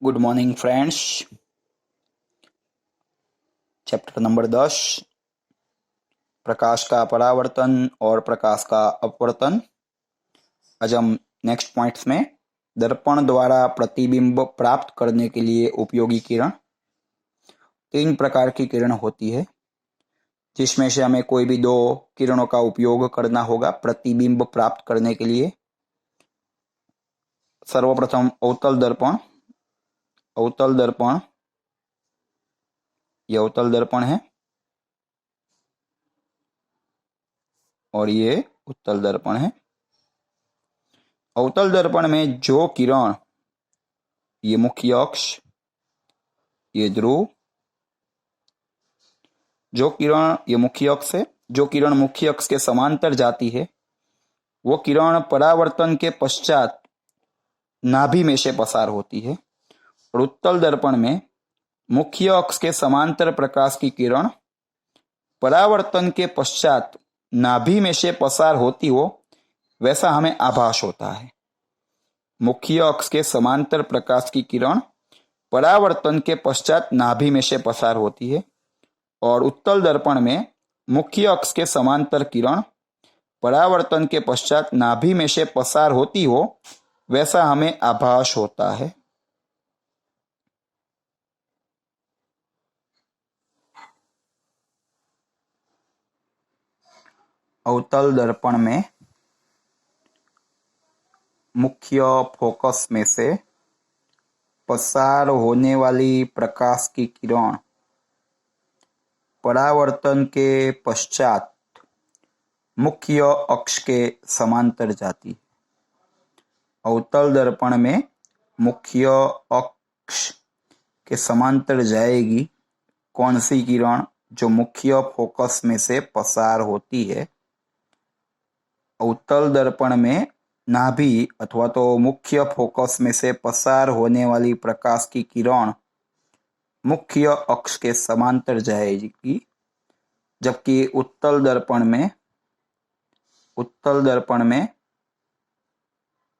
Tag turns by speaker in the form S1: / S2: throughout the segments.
S1: Good morning friends. Chapter number 10, प्रकाश का परावर्तन और प्रकाश का अपवर्तन। आज हम नेक्स्ट पॉइंट्स में दर्पण द्वारा प्रतिबिंब प्राप्त करने के लिए उपयोगी किरण। 3 प्रकार की किरण होती है, जिसमें से हमें कोई भी 2 किरणों का उपयोग करना होगा प्रतिबिंब प्राप्त करने के लिए। सर्वप्रथम अवतल दर्पण। अवतल दर्पण, यह अवतल दर्पण है और ये उत्तल दर्पण है। अवतल दर्पण में जो किरण, ये मुख्य अक्ष, ये ध्रुव, जो किरण, ये मुख्य अक्ष है, जो किरण मुख्य अक्ष के समांतर जाती है वो किरण परावर्तन के पश्चात नाभि में से पसार होती है। और उत्तल दर्पण में मुख्य अक्ष के समांतर प्रकाश की किरण परावर्तन के पश्चात नाभि में से पसार होती हो वैसा हमें आभास होता है। मुख्य अक्ष के समांतर प्रकाश की किरण परावर्तन के पश्चात नाभि में से पसार होती है और उत्तल दर्पण में मुख्य अक्ष के समांतर किरण परावर्तन के पश्चात नाभि में से पसार होती हो वैसा हमें आभास होता है। अवतल दर्पण में मुख्य फोकस में से पसार होने वाली प्रकाश की किरण परावर्तन के पश्चात मुख्य अक्ष के समांतर जाती है। अवतल दर्पण में मुख्य अक्ष के समांतर जाएगी कौन सी किरण? जो मुख्य फोकस में से पसार होती है। अवतल दर्पण में नाभि अथवा तो मुख्य फोकस में से पसार होने वाली प्रकाश की किरण मुख्य अक्ष के समांतर जाएगी, जबकि उत्तल दर्पण में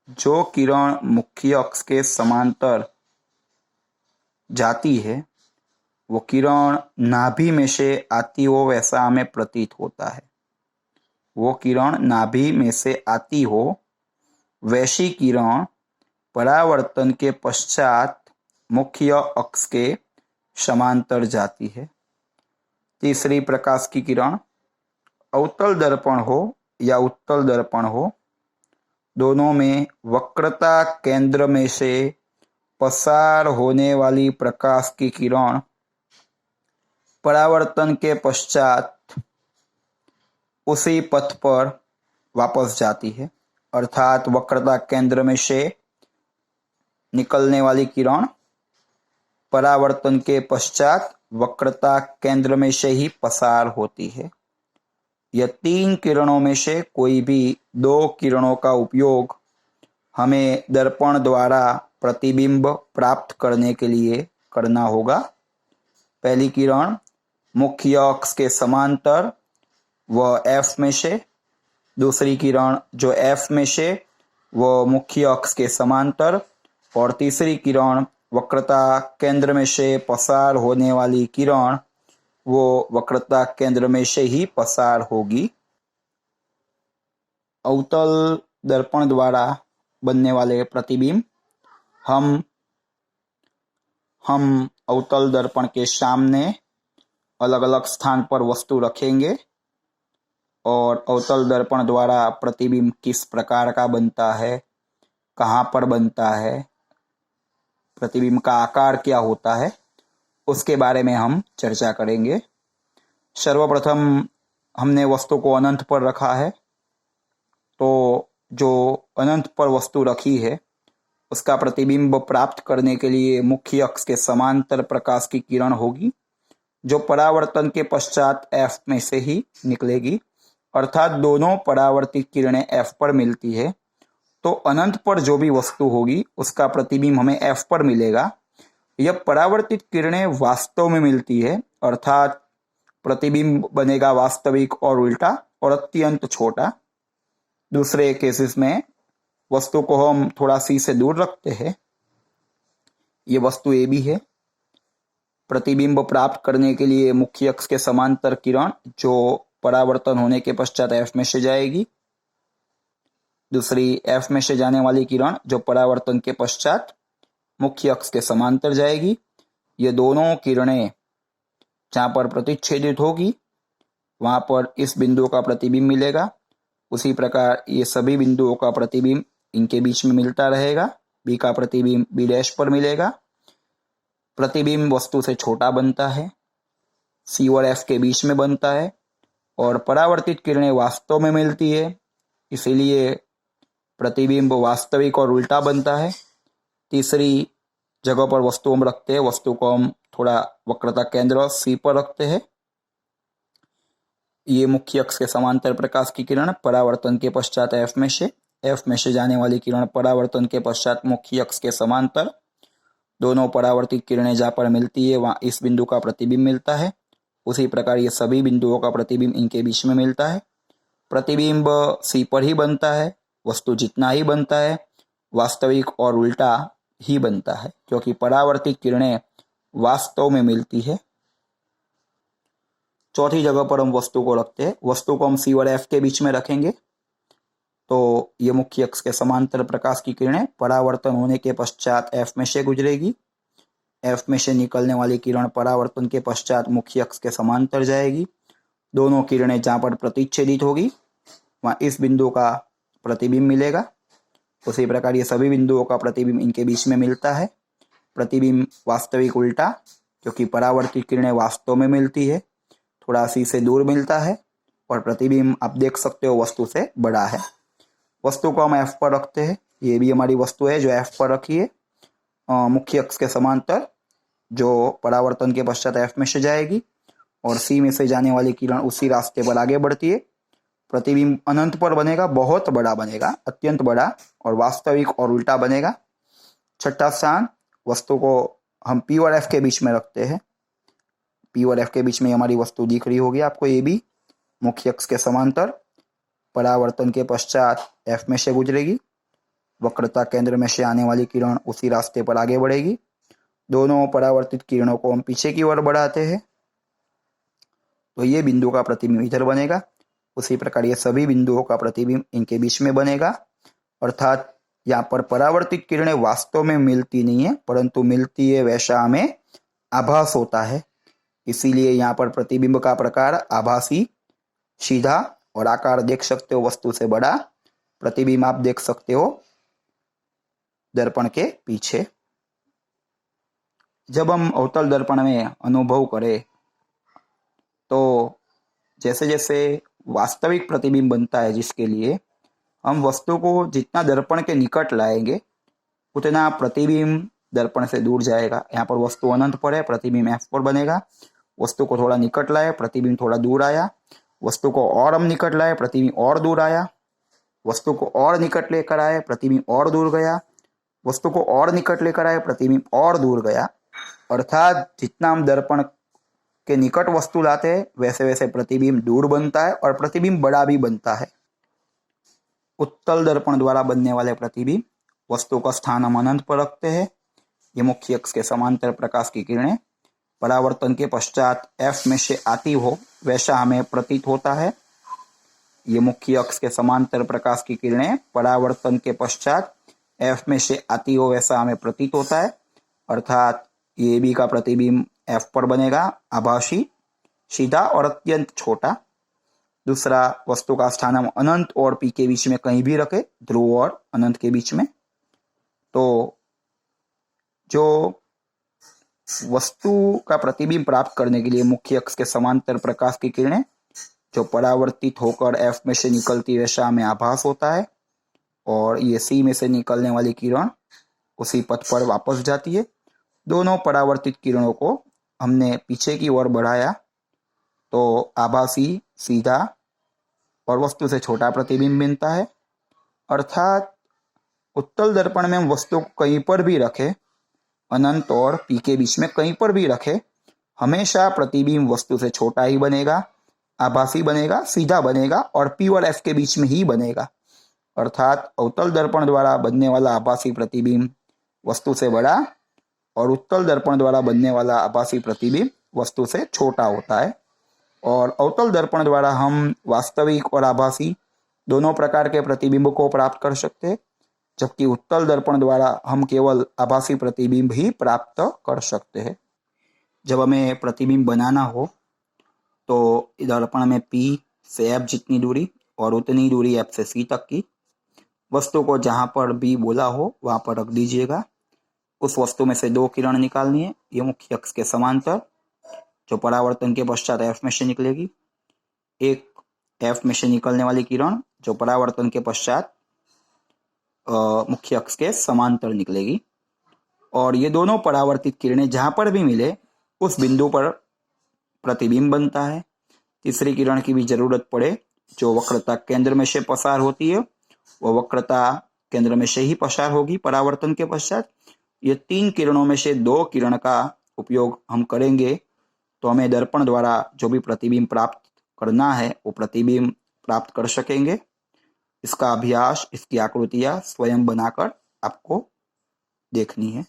S1: जो किरण मुख्य अक्ष के समांतर जाती है वो किरण नाभि में से आती हो वैसा हमें प्रतीत होता है। वो किरण नाभि में से आती हो वैसी किरण परावर्तन के पश्चात मुख्य अक्ष के समांतर जाती है। तीसरी प्रकाश की किरण अवतल दर्पण हो या उत्तल दर्पण हो, दोनों में वक्रता केंद्र में से पसार होने वाली प्रकाश की किरण परावर्तन के पश्चात उसी पथ पर वापस जाती है। अर्थात वक्रता केंद्र में से निकलने वाली किरण परावर्तन के पश्चात वक्रता केंद्र में से ही पसार होती है। यह 3 किरणों में से कोई भी 2 किरणों का उपयोग हमें दर्पण द्वारा प्रतिबिंब प्राप्त करने के लिए करना होगा। पहली किरण मुख्य अक्ष के समांतर व F में से, दूसरी किरण जो F में से वो मुख्य अक्ष के समांतर, और तीसरी किरण वक्रता केंद्र में से पसार होने वाली किरण वो वक्रता केंद्र में से ही पसार होगी। अवतल दर्पण द्वारा बनने वाले प्रतिबिंब हम अवतल दर्पण के सामने अलग अलग स्थान पर वस्तु रखेंगे और अवतल दर्पण द्वारा प्रतिबिंब किस प्रकार का बनता है, कहाँ पर बनता है, प्रतिबिंब का आकार क्या होता है, उसके बारे में हम चर्चा करेंगे। सर्वप्रथम हमने वस्तु को अनंत पर रखा है, तो जो अनंत पर वस्तु रखी है उसका प्रतिबिंब प्राप्त करने के लिए मुख्य अक्ष के समांतर प्रकाश की किरण होगी, जो परावर्तन के पश्चात F में से ही निकलेगी। अर्थात दोनों परावर्तित किरणें F पर मिलती है, तो अनंत पर जो भी वस्तु होगी उसका प्रतिबिंब हमें F पर मिलेगा। यह परावर्तित किरणें वास्तव में मिलती है, अर्थात प्रतिबिंब बनेगा वास्तविक और उल्टा और अत्यंत छोटा। दूसरे केसेस में वस्तु को हम थोड़ा C से दूर रखते हैं, ये वस्तु ए बी है। प्रतिबिंब प्राप्त करने के लिए मुख्य अक्ष के समांतर किरण जो परावर्तन होने के पश्चात एफ में से जाएगी, दूसरी एफ में से जाने वाली किरण जो परावर्तन के पश्चात मुख्य अक्ष के समांतर जाएगी। ये दोनों किरणें जहाँ पर प्रतिच्छेदित होगी वहाँ पर इस बिंदु का प्रतिबिंब मिलेगा। उसी प्रकार ये सभी बिंदुओं का प्रतिबिंब इनके बीच में मिलता रहेगा। बी का प्रतिबिंब बी डैश पर मिलेगा। प्रतिबिंब वस्तु से छोटा बनता है, सी और एफ के बीच में बनता है और परावर्तित किरणें वास्तव में मिलती है, इसीलिए प्रतिबिंब वास्तविक और उल्टा बनता है। तीसरी जगह पर वस्तु हम रखते हैं, वस्तु को हम थोड़ा वक्रता केंद्र सी पर रखते हैं। ये मुख्य अक्ष के समांतर प्रकाश की किरण परावर्तन के पश्चात एफ में से जाने वाली किरण परावर्तन के पश्चात मुख्य अक्ष के समांतर, दोनों परावर्तित किरणें जहाँ पर मिलती है वहाँ इस बिंदु का प्रतिबिंब मिलता है। उसी प्रकार ये सभी बिंदुओं का प्रतिबिंब इनके बीच में मिलता है। प्रतिबिंब सी पर ही बनता है, वस्तु जितना ही बनता है वास्तविक और उल्टा ही बनता है, क्योंकि परावर्तित किरणें वास्तव में मिलती है। चौथी जगह पर हम वस्तु को रखते हैं, वस्तु को हम सी और एफ के बीच में रखेंगे। तो ये मुख्य अक्ष के समांतर प्रकाश की किरणें परावर्तन होने के पश्चात एफ में से गुजरेगी। एफ में से निकलने वाली किरण परावर्तन के पश्चात मुख्य अक्ष के समांतर जाएगी। दोनों किरणें जहाँ पर प्रतिच्छेदित होगी वहाँ इस बिंदु का प्रतिबिंब मिलेगा। उसी प्रकार ये सभी बिंदुओं का प्रतिबिंब इनके बीच में मिलता है। प्रतिबिंब वास्तविक उल्टा, क्योंकि परावर्तित किरणें वास्तव में मिलती है, थोड़ा सी से दूर मिलता है और प्रतिबिंब आप देख सकते हो वस्तु से बड़ा है। वस्तु को हम एफ पर रखते हैं, ये भी हमारी वस्तु है जो एफ पर रखी है, मुख्य अक्ष के समांतर जो परावर्तन के पश्चात एफ में से जाएगी और सी में से जाने वाली किरण उसी रास्ते पर आगे बढ़ती है। प्रतिबिंब अनंत पर बनेगा, बहुत बड़ा बनेगा, अत्यंत बड़ा, और वास्तविक और उल्टा बनेगा। छठा स्थान, वस्तु को हम पी और एफ के बीच में रखते हैं। पी और एफ के बीच में हमारी वस्तु दिख रही होगी आपको, ये भी मुख्य अक्ष के समांतर परावर्तन के पश्चात एफ में से गुजरेगी। वक्रता केंद्र में से आने वाली किरण उसी रास्ते पर आगे बढ़ेगी। दोनों परावर्तित किरणों को हम पीछे की ओर बढ़ाते हैं, तो ये बिंदु का प्रतिबिंब इधर बनेगा। उसी प्रकार ये सभी बिंदुओं का प्रतिबिंब इनके बीच में बनेगा। अर्थात यहाँ पर परावर्तित किरणें वास्तव में मिलती नहीं है, परंतु मिलती है वैसा हमें आभास होता है। इसीलिए यहाँ पर प्रतिबिंब का प्रकार आभासी, सीधा, और आकार देख सकते हो वस्तु से बड़ा। प्रतिबिंब आप देख सकते हो दर्पण के पीछे। जब हम अवतल दर्पण में अनुभव करें तो जैसे जैसे वास्तविक प्रतिबिंब बनता है, जिसके लिए हम वस्तु को जितना दर्पण के निकट लाएंगे उतना प्रतिबिंब दर्पण से दूर जाएगा। यहाँ पर वस्तु अनंत पर है, प्रतिबिंब एफ पर बनेगा। वस्तु को थोड़ा निकट लाए, प्रतिबिंब थोड़ा दूर आया। वस्तु को और हम निकट लाए, प्रतिबिंब और दूर आया। वस्तु को और निकट लेकर आए, प्रतिबिंब और दूर गया। वस्तु को और निकट लेकर आए, प्रतिबिंब और दूर गया। अर्थात जितना हम दर्पण के निकट वस्तु लाते हैं वैसे वैसे प्रतिबिंब दूर बनता है और प्रतिबिंब बड़ा भी बनता है। उत्तल दर्पण द्वारा बनने वाले प्रतिबिंब वस्तु का स्थान हम अनंत पर रखते हैं। ये मुख्य अक्ष के समांतर प्रकाश की किरणें परावर्तन के पश्चात एफ में से आती हो वैसा हमें प्रतीत होता है। ये मुख्य अक्ष के समांतर प्रकाश की किरणें परावर्तन के पश्चात एफ में से आती हो वैसा हमें प्रतीत होता है। अर्थात ये बी का प्रतिबिंब एफ पर बनेगा, आभासी, सीधा और अत्यंत छोटा। दूसरा, वस्तु का स्थान हम अनंत और पी के बीच में कहीं भी रखें, ध्रुव और अनंत के बीच में, तो जो वस्तु का प्रतिबिंब प्राप्त करने के लिए मुख्य अक्ष के समांतर प्रकाश की किरणें जो परावर्तित होकर एफ में से निकलती वैसा हमें आभास होता है, और ये सी में से निकलने वाली किरण उसी पथ पर वापस जाती है। दोनों परावर्तित किरणों को हमने पीछे की ओर बढ़ाया तो आभासी, सीधा और वस्तु से छोटा प्रतिबिंब मिलता है। अर्थात उत्तल दर्पण में हम वस्तु को कहीं पर भी रखें, अनंत और पी के बीच में कहीं पर भी रखें, हमेशा प्रतिबिंब वस्तु से छोटा ही बनेगा, आभासी बनेगा, सीधा बनेगा और पी और एफ के बीच में ही बनेगा। अर्थात अवतल दर्पण द्वारा बनने वाला आभासी प्रतिबिंब वस्तु से बड़ा और उत्तल दर्पण द्वारा बनने वाला आभासी प्रतिबिंब वस्तु से छोटा होता है। और अवतल दर्पण द्वारा हम वास्तविक और आभासी दोनों प्रकार के प्रतिबिंब को प्राप्त कर सकते हैं, जबकि उत्तल दर्पण द्वारा हम केवल आभासी प्रतिबिंब ही प्राप्त कर सकते हैं। जब हमें प्रतिबिंब बनाना हो तो दर्पण में P से F जितनी दूरी और उतनी दूरी F से C तक की वस्तु को जहां पर B बोला हो वहां पर रख दीजिएगा। उस वस्तु में से 2 किरण निकालनी है, ये मुख्य अक्ष के समांतर, जो परावर्तन के पश्चात F में से निकलेगी। एक F में से निकलने वाली किरण जो परावर्तन के पश्चात मुख्य अक्ष के समांतर निकलेगी। और ये दोनों परावर्तित किरणें जहां पर भी मिले उस बिंदु पर प्रतिबिंब बनता है। तीसरी किरण की भी जरूरत पड़े जो वक्रता केंद्र में से पसार होती है, वह वक्रता केंद्र में से ही पसार होगी परावर्तन के पश्चात। ये 3 किरणों में से 2 किरण का उपयोग हम करेंगे तो हमें दर्पण द्वारा जो भी प्रतिबिंब प्राप्त करना है वो प्रतिबिंब प्राप्त कर सकेंगे। इसका अभ्यास, इसकी आकृतियां स्वयं बनाकर आपको देखनी है।